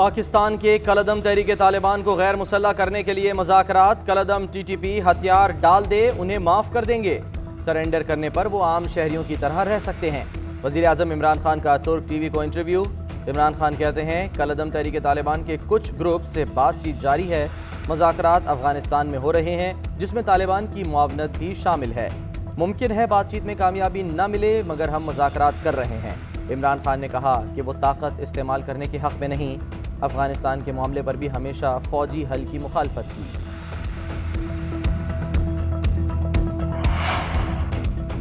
پاکستان کے کالعدم تحریک طالبان کو غیر مسلح کرنے کے لیے مذاکرات۔ کالعدم ٹی ٹی پی ہتھیار ڈال دے انہیں معاف کر دیں گے، سرنڈر کرنے پر وہ عام شہریوں کی طرح رہ سکتے ہیں۔ وزیر اعظم عمران خان کا ترک ٹی وی کو انٹرویو۔ عمران خان کہتے ہیں کالعدم تحریک طالبان کے کچھ گروپ سے بات چیت جاری ہے، مذاکرات افغانستان میں ہو رہے ہیں جس میں طالبان کی معاونت بھی شامل ہے۔ ممکن ہے بات چیت میں کامیابی نہ ملے مگر ہم مذاکرات کر رہے ہیں۔ عمران خان نے کہا کہ وہ طاقت استعمال کرنے کے حق میں نہیں، افغانستان کے معاملے پر بھی ہمیشہ فوجی حل کی مخالفت کی۔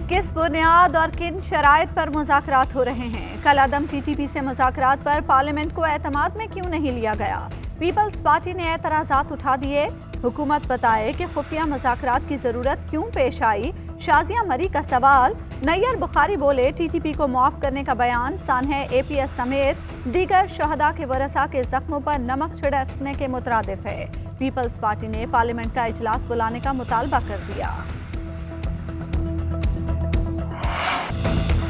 کس بنیاد اور کن شرائط پر مذاکرات ہو رہے ہیں؟ کالعدم ٹی ٹی پی سے مذاکرات پر پارلیمنٹ کو اعتماد میں کیوں نہیں لیا گیا؟ پیپلز پارٹی نے اعتراضات اٹھا دیے۔ حکومت بتائے کہ خفیہ مذاکرات کی ضرورت کیوں پیش آئی؟ شازیہ مری کا سوال۔ نیّر بخاری بولے ٹی ٹی پی کو معاف کرنے کا بیان سانحہ اے پی ایس سمیت دیگر شہداء کے ورثاء کے زخموں پر نمک چھڑکنے کے مترادف ہے۔ پیپلز پارٹی نے پارلیمنٹ کا اجلاس بلانے کا مطالبہ کر دیا۔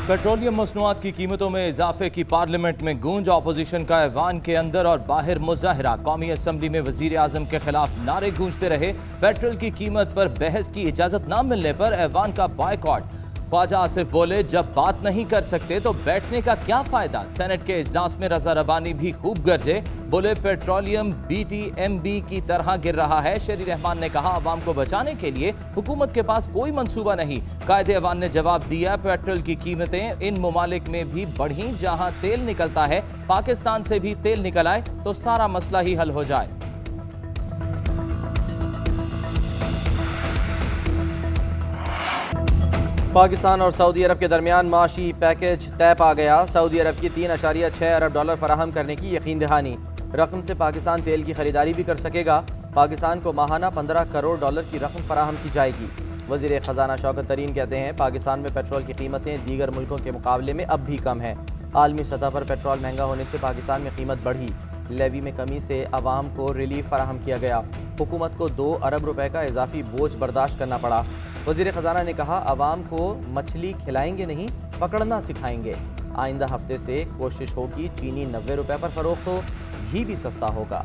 پیٹرولیم مصنوعات کی قیمتوں میں اضافے کی پارلیمنٹ میں گونج، اپوزیشن کا ایوان کے اندر اور باہر مظاہرہ۔ قومی اسمبلی میں وزیر اعظم کے خلاف نعرے گونجتے رہے۔ پیٹرول کی قیمت پر بحث کی اجازت نہ ملنے پر ایوان کا بائیکاٹ۔ خواجہ آصف بولے جب بات نہیں کر سکتے تو بیٹھنے کا کیا فائدہ؟ سینٹ کے اجلاس میں رضا ربانی بھی خوب گرجے، بولے petroleum B T M B کی طرح گر رہا ہے۔ شیری رحمان نے کہا عوام کو بچانے کے لیے حکومت کے پاس کوئی منصوبہ نہیں۔ قائد ایوان نے جواب دیا پیٹرول کی قیمتیں ان ممالک میں بھی بڑھیں جہاں تیل نکلتا ہے، پاکستان سے بھی تیل نکل آئے تو سارا مسئلہ ہی حل ہو جائے۔ پاکستان اور سعودی عرب کے درمیان معاشی پیکج طے پا گیا۔ سعودی عرب کی 3.6 ارب ڈالر فراہم کرنے کی یقین دہانی۔ رقم سے پاکستان تیل کی خریداری بھی کر سکے گا۔ پاکستان کو ماہانہ 15 کروڑ ڈالر کی رقم فراہم کی جائے گی۔ وزیر خزانہ شوکت ترین کہتے ہیں پاکستان میں پیٹرول کی قیمتیں دیگر ملکوں کے مقابلے میں اب بھی کم ہیں۔ عالمی سطح پر پیٹرول مہنگا ہونے سے پاکستان میں قیمت بڑھی۔ لیوی میں کمی سے عوام کو ریلیف فراہم کیا گیا۔ حکومت کو 2 ارب روپے کا اضافی بوجھ برداشت کرنا پڑا۔ وزیر خزانہ نے کہا عوام کو مچھلی کھلائیں گے نہیں، پکڑنا سکھائیں گے۔ آئندہ ہفتے سے کوشش ہوگی چینی 90 روپے پر فروخت ہو، گھی بھی سستا ہوگا۔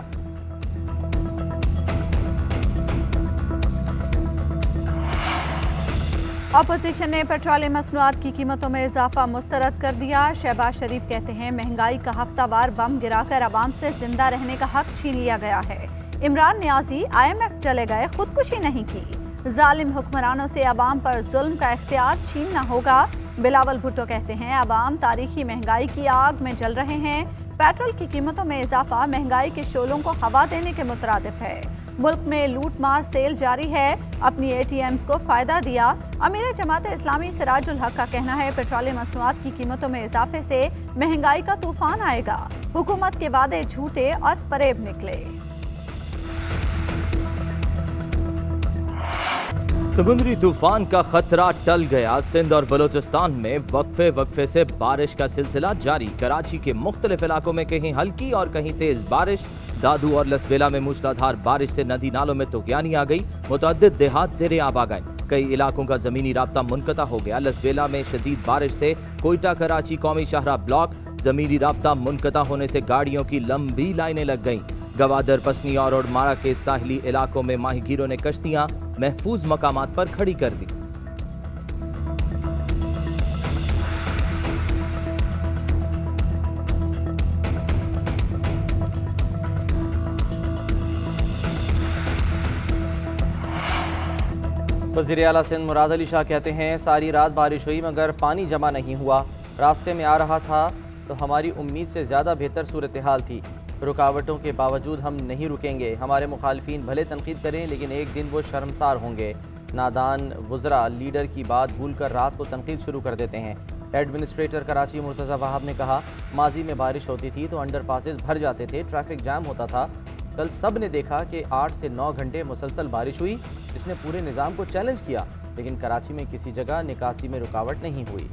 اپوزیشن نے پیٹرولیم مصنوعات کی قیمتوں میں اضافہ مسترد کر دیا۔ شہباز شریف کہتے ہیں مہنگائی کا ہفتہ وار بم گرا کر عوام سے زندہ رہنے کا حق چھین لیا گیا ہے۔ عمران نیازی IMF چلے گئے، خودکشی نہیں کی۔ ظالم حکمرانوں سے عوام پر ظلم کا اختیار چھیننا ہوگا۔ بلاول بھٹو کہتے ہیں عوام تاریخی مہنگائی کی آگ میں جل رہے ہیں۔ پیٹرول کی قیمتوں میں اضافہ مہنگائی کے شعلوں کو ہوا دینے کے مترادف ہے۔ ملک میں لوٹ مار سیل جاری ہے، اپنی ATMs کو فائدہ دیا۔ امیر جماعت اسلامی سراج الحق کا کہنا ہے پیٹرولیم مصنوعات کی قیمتوں میں اضافے سے مہنگائی کا طوفان آئے گا۔ حکومت کے وعدے جھوٹے اور فریب نکلے۔ سمندری طوفان کا خطرہ ٹل گیا۔ سندھ اور بلوچستان میں وقفے سے بارش کا سلسلہ جاری۔ کراچی کے مختلف علاقوں میں کہیں ہلکی اور کہیں تیز بارش۔ دادو اور لسبیلا میں موسلادھار بارش سے ندی نالوں میں طغیانی آ گئی۔ متعدد دیہات زیر آب آ گئے۔ کئی علاقوں کا زمینی رابطہ منقطع ہو گیا۔ لسبیلا میں شدید بارش سے کوئٹہ کراچی قومی شاہراہ بلاک زمینی رابطہ منقطع ہونے سے گاڑیوں کی لمبی لائنیں لگ گئیں۔ گوادر، پسنی اور مارا کے ساحلی علاقوں میں ماہی گیروں نے کشتیاں محفوظ مقامات پر کھڑی کر دی۔ وزیر اعلیٰ سندھ مراد علی شاہ کہتے ہیں ساری رات بارش ہوئی مگر پانی جمع نہیں ہوا۔ راستے میں آ رہا تھا تو ہماری امید سے زیادہ بہتر صورتحال تھی۔ رکاوٹوں کے باوجود ہم نہیں رکیں گے۔ ہمارے مخالفین بھلے تنقید کریں لیکن ایک دن وہ شرمسار ہوں گے۔ نادان وزراء لیڈر کی بات بھول کر رات کو تنقید شروع کر دیتے ہیں۔ ایڈمنسٹریٹر کراچی مرتضی وہاب نے کہا ماضی میں بارش ہوتی تھی تو انڈر پاسز بھر جاتے تھے، ٹریفک جام ہوتا تھا۔ کل سب نے دیکھا کہ 8 سے 9 گھنٹے مسلسل بارش ہوئی جس نے پورے نظام کو چیلنج کیا، لیکن کراچی میں کسی جگہ نکاسی میں رکاوٹ نہیں ہوئی۔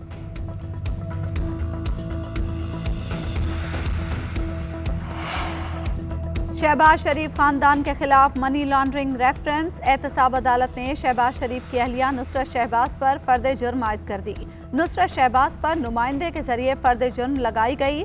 شہباز شریف خاندان کے خلاف منی لانڈرنگ ریفرنس۔ احتساب عدالت نے شہباز شریف کی اہلیہ نصرت شہباز پر فرد جرم عائد کر دی۔ نصرت شہباز پر نمائندے کے ذریعے فرد جرم لگائی گئی۔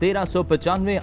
1395